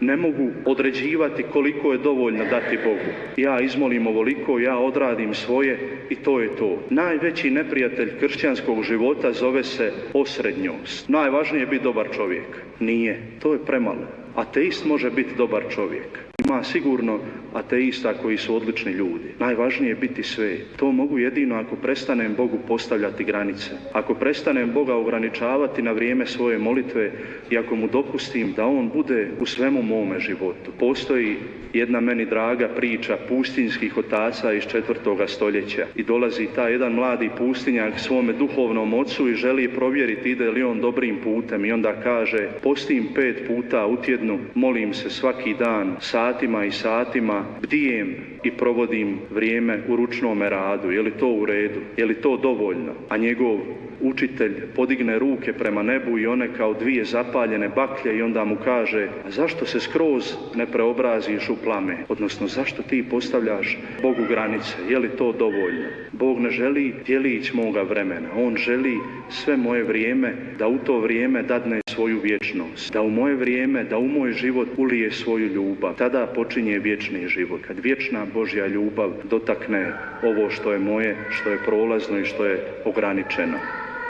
Ne mogu određivati koliko je dovoljno dati Bogu. Ja izmolim ovoliko, ja odradim svoje i to je to. Najveći neprijatelj kršćanskog života zove se osrednjost. Najvažnije je biti dobar čovjek. Nije. To je premalo. Ateist može biti dobar čovjek. Ima sigurno ateista koji su odlični ljudi. Najvažnije je biti sve. To mogu jedino ako prestanem Bogu postavljati granice. Ako prestanem Boga ograničavati na vrijeme svoje molitve i ako mu dopustim da on bude u svemu mome životu. Postoji jedna meni draga priča pustinjskih otaca iz 4. stoljeća. I dolazi taj jedan mladi pustinjak svome duhovnom ocu i želi provjeriti ide li on dobrim putem. I onda kaže, postim 5 puta u tjednu, molim se svaki dan, satima i satima, bdijem i provodim vrijeme u ručnome radu. Je li to u redu? Je li to dovoljno? A njegov učitelj podigne ruke prema nebu i one kao 2 zapaljene baklje i onda mu kaže, a zašto se skroz ne preobraziš u plame? Odnosno, zašto ti postavljaš Bogu granice? Je li to dovoljno? Bog ne želi djelić moga vremena. On želi sve moje vrijeme, da u to vrijeme dadne svoju vječnost. Da u moje vrijeme, da u moj život ulije svoju ljubav. Tada počinje vječni život. Kad vječna Božja ljubav dotakne ovo što je moje, što je prolazno i što je ograničeno.